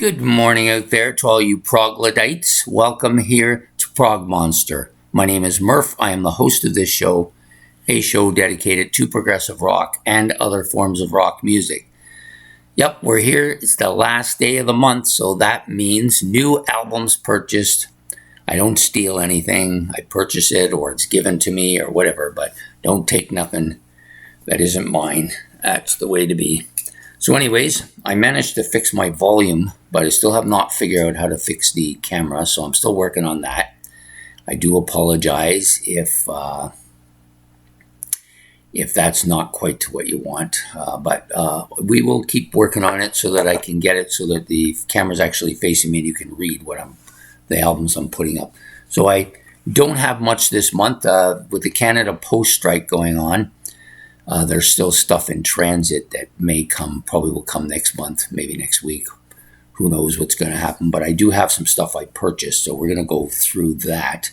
Good morning out there to all you Proglodites. Welcome here to Prog Monster. My name is Murph. I am the host of this show, a show dedicated to progressive rock and other forms of rock music. Yep, we're here. It's the last day of the month, so that means new albums purchased. I don't steal anything. I purchase it or it's given to me or whatever, but don't take nothing that isn't mine. That's the way to be. So anyways, I managed to fix my volume, but I still have not figured out how to fix the camera, so I'm still working on that. I do apologize if that's not quite to what you want, but we will keep working on it so that I can get it so that the camera's actually facing me and you can read the albums I'm putting up. So I don't have much this month with the Canada Post strike going on. There's still stuff in transit that probably will come next month, maybe next week. Who knows what's going to happen, but I do have some stuff I purchased, so we're going to go through that.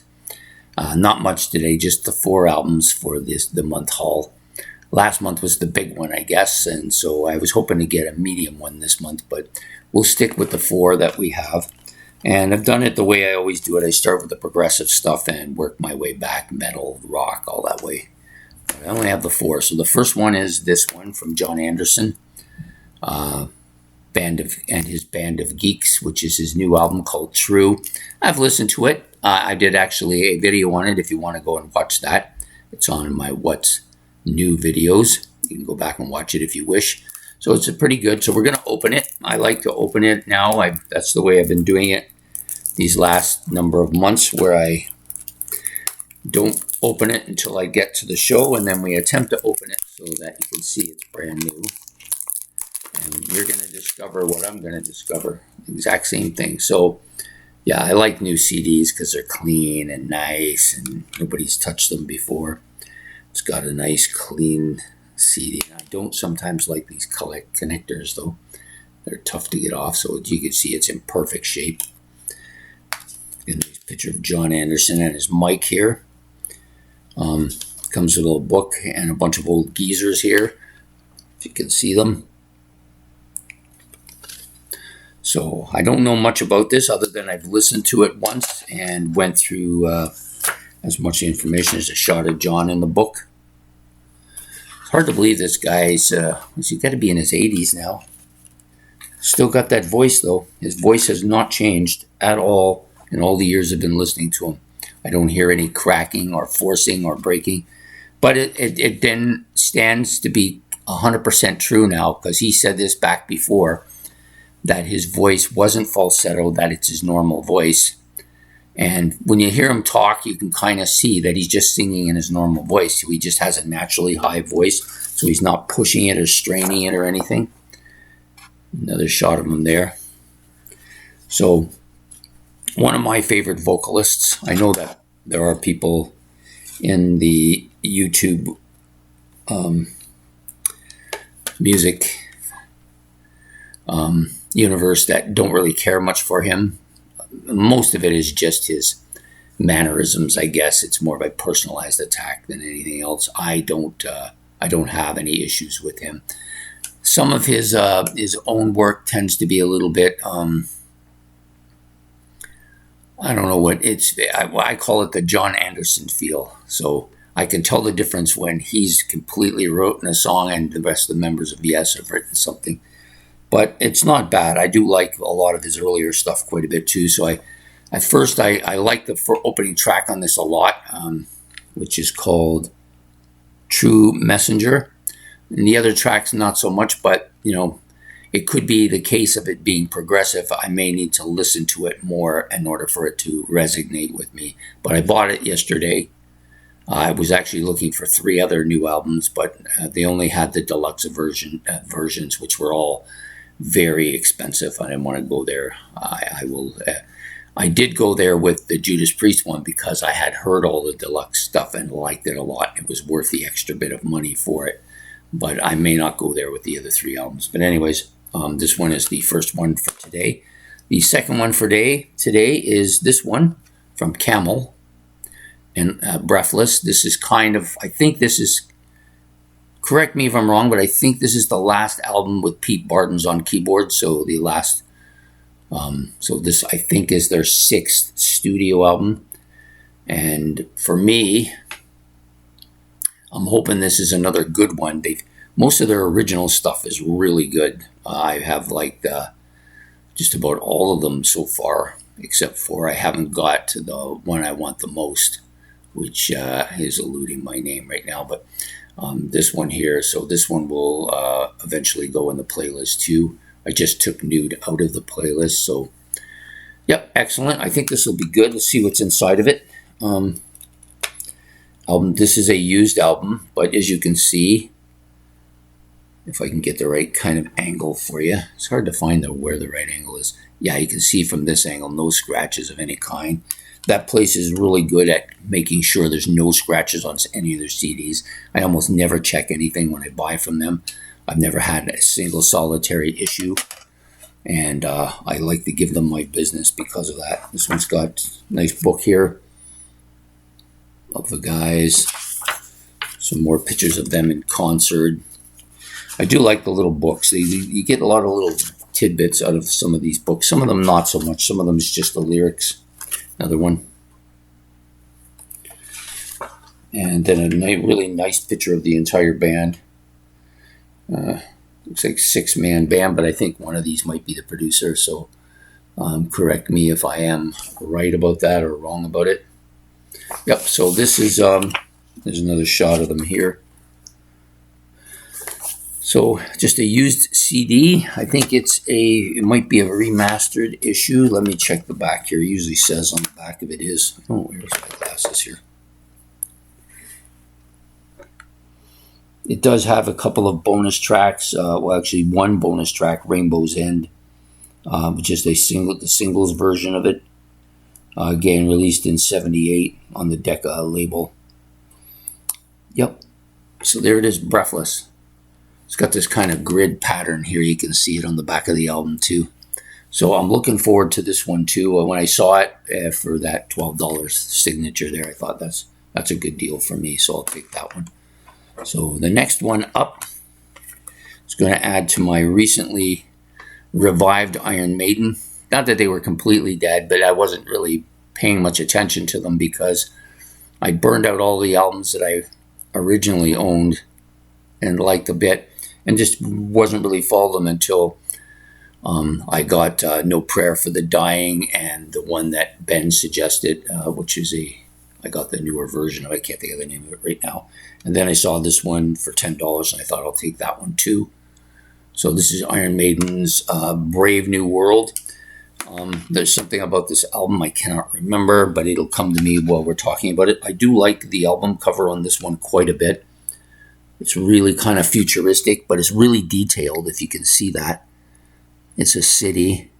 Not much today, just the 4 albums for the month haul. Last month was the big one, I guess, and so I was hoping to get a medium one this month, but we'll stick with the 4 that we have. And I've done it the way I always do it. I start with the progressive stuff and work my way back, metal, rock, all that way. I only have the 4. So the first one is this one from John Anderson, his Band of Geeks, which is his new album called True. I've listened to it. I did actually a video on it if you want to go and watch that. It's on my What's New videos. You can go back and watch it if you wish. So it's pretty good. So we're going to open it. I like to open it now. That's the way I've been doing it these last number of months, where I don't open it until I get to the show, and then we attempt to open it so that you can see it's brand new. And you're going to discover what I'm going to discover. Exact same thing. So, yeah, I like new CDs because they're clean and nice, and nobody's touched them before. It's got a nice, clean CD. I don't sometimes like these connectors, though. They're tough to get off, so as you can see, it's in perfect shape. And there's a picture of John Anderson and his mic here. Comes with a little book and a bunch of old geezers here, if you can see them. So I don't know much about this other than I've listened to it once and went through as much information as a shot of John in the book. It's hard to believe this guy's, he's got to be in his 80s now. Still got that voice though. His voice has not changed at all in all the years I've been listening to him. I don't hear any cracking or forcing or breaking. But it then stands to be 100% true now, because he said this back before, that his voice wasn't falsetto, that it's his normal voice. And when you hear him talk, you can kind of see that he's just singing in his normal voice. He just has a naturally high voice, so he's not pushing it or straining it or anything. Another shot of him there. So, one of my favorite vocalists. I know that there are people in the YouTube music universe that don't really care much for him. Most of it is just his mannerisms, I guess. It's more of a personalized attack than anything else. I don't have any issues with him. Some of his own work tends to be a little bit I don't know what I call it the John Anderson feel. So I can tell the difference when he's completely written a song and the rest of the members of Yes have written something. But it's not bad. I do like a lot of his earlier stuff quite a bit too. So I like the opening track on this a lot, which is called True Messenger. And the other tracks not so much, but it could be the case of it being progressive. I may need to listen to it more in order for it to resonate with me. But I bought it yesterday. I was actually looking for 3 other new albums, but they only had the deluxe versions, which were all very expensive. I didn't want to go there. I did go there with the Judas Priest one because I had heard all the deluxe stuff and liked it a lot. It was worth the extra bit of money for it. But I may not go there with the other 3 albums. But anyways, this one is the first one for today. The second one for today is this one from Camel and Breathless. This is I think this is, correct me if I'm wrong, but I think this is the last album with Pete Barton's on keyboard. So the last So this, I think, is their 6th studio album. And for me, I'm hoping this is another good one. Most of their original stuff is really good. I have liked just about all of them so far, except for I haven't got to the one I want the most, which is eluding my name right now. But this one here, so this one will eventually go in the playlist too. I just took Nude out of the playlist, so yep, excellent. I think this will be good. Let's see what's inside of it. This is a used album, but as you can see, if I can get the right kind of angle for you, it's hard to find where the right angle is. Yeah, you can see from this angle, no scratches of any kind. That place is really good at making sure there's no scratches on any of their CDs. I almost never check anything when I buy from them. I've never had a single solitary issue, and I like to give them my business because of that. This one's got a nice book here of the guys, some more pictures of them in concert. I do like the little books. You get a lot of little tidbits out of some of these books. Some of them not so much. Some of them is just the lyrics. Another one. And then a really nice picture of the entire band. Looks like 6-man band, but I think one of these might be the producer, so correct me if I am right about that or wrong about it. Yep, so this is, there's another shot of them here. So just a used CD. I think it might be a remastered issue. Let me check the back here. It usually says on the back of it is. Oh, where's my glasses here? It does have a couple of bonus tracks. Well, actually one bonus track, Rainbow's End, just the singles version of it. Again, released in '78 on the Decca label. Yep. So there it is, Breathless. It's got this kind of grid pattern here. You can see it on the back of the album too. So I'm looking forward to this one too. When I saw it for that $12 signature there, I thought that's a good deal for me. So I'll take that one. So the next one up is going to add to my recently revived Iron Maiden. Not that they were completely dead, but I wasn't really paying much attention to them because I burned out all the albums that I originally owned and liked a bit, and just wasn't really following them until I got No Prayer for the Dying and the one that Ben suggested, which is I got the newer version of it. I can't think of the name of it right now. And then I saw this one for $10, and I thought I'll take that one too. So this is Iron Maiden's Brave New World. There's something about this album I cannot remember, but it'll come to me while we're talking about it. I do like the album cover on this one quite a bit. It's really kind of futuristic, but it's really detailed, if you can see that. It's a city,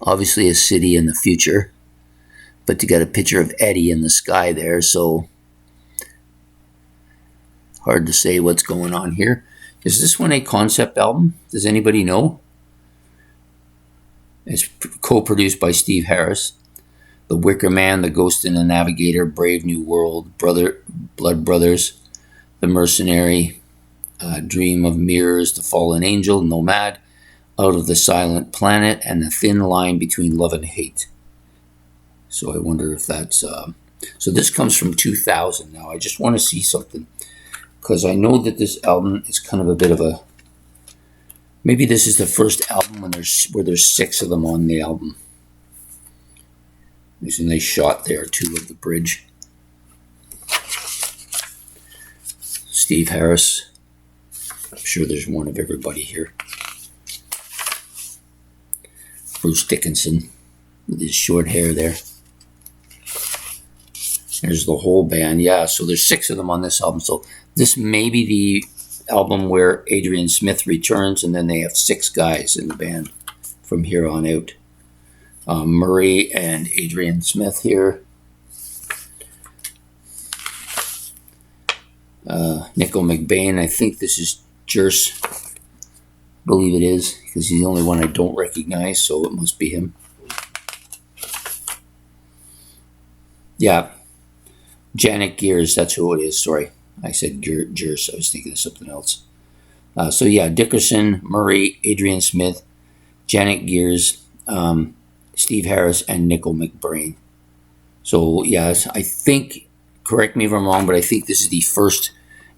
obviously a city in the future, but you got a picture of Eddie in the sky there, so hard to say what's going on here. Is this one a concept album? Does anybody know? It's co-produced by Steve Harris. The Wicker Man, The Ghost and the Navigator, Brave New World, Blood Brothers, The Mercenary, Dream of Mirrors, The Fallen Angel, Nomad, Out of the Silent Planet, and The Thin Line Between Love and Hate. So I wonder if that's... So this comes from 2000 now. I just want to see something, because I know that this album is kind of a bit of a... Maybe this is the first album where there's 6 of them on the album. There's a nice shot there, too, of the bridge. Steve Harris. I'm sure there's one of everybody here. Bruce Dickinson with his short hair there. There's the whole band. Yeah, so there's 6 of them on this album. So this may be the album where Adrian Smith returns, and then they have 6 guys in the band from here on out. Murray and Adrian Smith here. Nico McBain, I think this is Jers. I believe it is, because he's the only one I don't recognize, so it must be him. Yeah. Janet Gears, that's who it is, sorry. I said Jers, I was thinking of something else. So yeah, Dickerson, Murray, Adrian Smith, Janet Gears, Steve Harris, and Nickel McBrain. So yes, I think, correct me if I'm wrong, but I think this is the first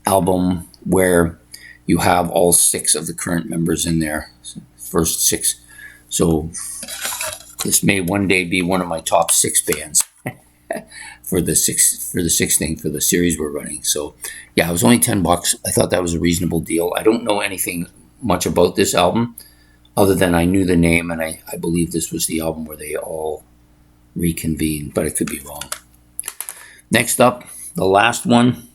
album where you have all 6 of the current members in there. First 6. So this may one day be one of my top 6 bands for the series we're running. So yeah, it was only $10. I thought that was a reasonable deal. I don't know anything much about this album other than I knew the name, and I believe this was the album where they all reconvened, but I could be wrong. Next up, the last one.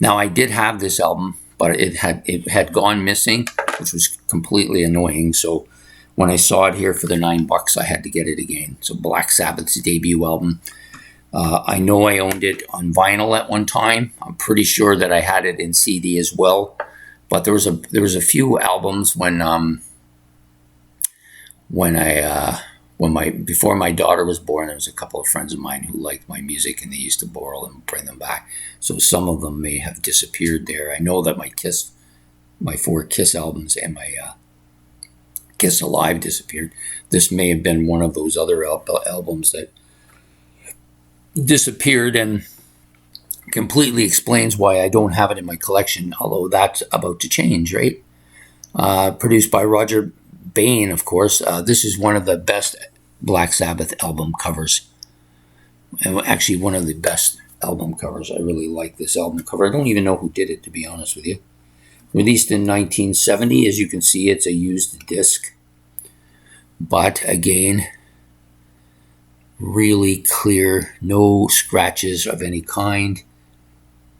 Now I did have this album, but it had gone missing, which was completely annoying. So when I saw it here for the $9, I had to get it again. So Black Sabbath's debut album. I know I owned it on vinyl at one time. I'm pretty sure that I had it in CD as well. But there was a few albums before my daughter was born. There was a couple of friends of mine who liked my music, and they used to borrow them and bring them back. So some of them may have disappeared there. I know that my 4 Kiss albums and my Kiss Alive disappeared. This may have been one of those other albums that disappeared, and completely explains why I don't have it in my collection, although that's about to change, right? Produced by Roger Bain, of course. This is one of the best Black Sabbath album covers, and actually one of the best album covers. I really like this album cover. I don't even know who did it, to be honest with you. Released in 1970. As you can see, it's a used disc, but again, really clear, no scratches of any kind,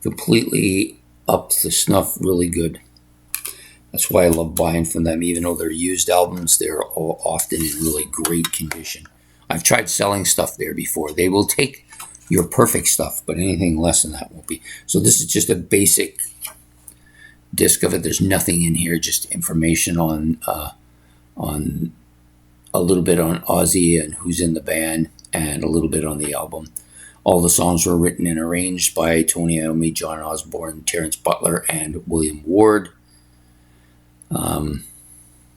completely up to snuff, really good. That's why I love buying from them. Even though they're used albums, they're all often in really great condition. I've tried selling stuff there before. They will take your perfect stuff, but anything less than that won't be. So this is just a basic disc of it. There's nothing in here, just information on a little bit on Ozzy and who's in the band, and a little bit on the album. All the songs were written and arranged by Tony Iommi, John Osborne, Terrence Butler, and William Ward.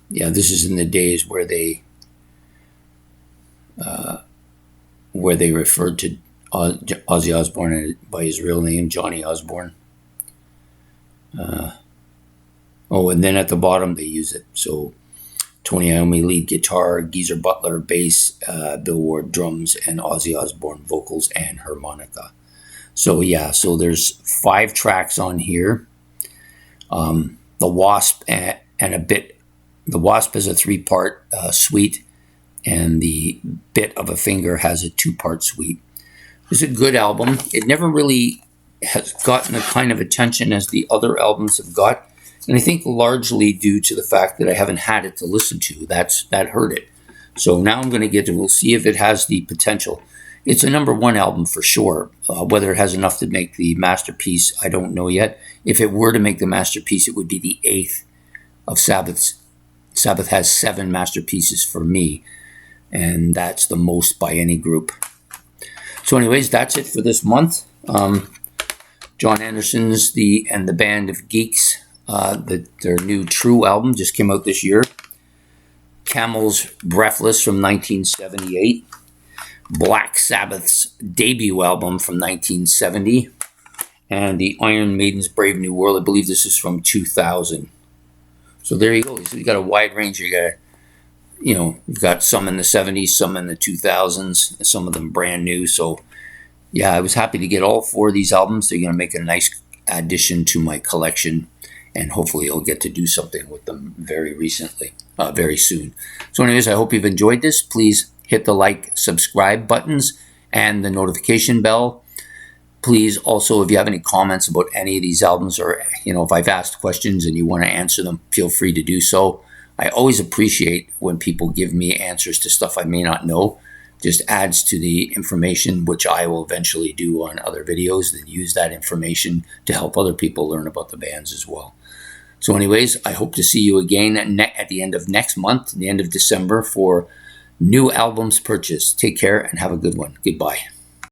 This is in the days where they referred to Ozzy Osbourne by his real name, Johnny Osborne. And then at the bottom they use it. So Tony Iommi lead guitar, Geezer Butler bass, Bill Ward drums, and Ozzy Osbourne vocals and harmonica. So there's 5 tracks on here. The Wasp and a bit. The Wasp is a 3-part suite, and the Bit of a Finger has a 2-part suite. It's a good album. It never really has gotten the kind of attention as the other albums have got. And I think largely due to the fact that I haven't had it to listen to. That hurt it. So now I'm going to we'll see if it has the potential. It's a number 1 album for sure. Whether it has enough to make the masterpiece, I don't know yet. If it were to make the masterpiece, it would be the 8th of Sabbath's. Sabbath has 7 masterpieces for me, and that's the most by any group. So anyways, that's it for this month. John Anderson's and the Band of Geeks. Their new True album just came out this year. Camel's Breathless from 1978. Black Sabbath's debut album from 1970. And the Iron Maiden's Brave New World. I believe this is from 2000. So there you go. So you got a wide range. You've got some in the 70s, some in the 2000s, some of them brand new. So yeah, I was happy to get all 4 of these albums. They're going to make a nice addition to my collection, and hopefully I'll get to do something with them very soon. So anyways, I hope you've enjoyed this. Please hit the like, subscribe buttons, and the notification bell. Please also, if you have any comments about any of these albums, or if I've asked questions and you want to answer them, feel free to do so. I always appreciate when people give me answers to stuff I may not know. Just adds to the information, which I will eventually do on other videos, then use that information to help other people learn about the bands as well. So anyways, I hope to see you again at the end of next month, the end of December, for new albums purchased. Take care and have a good one. Goodbye.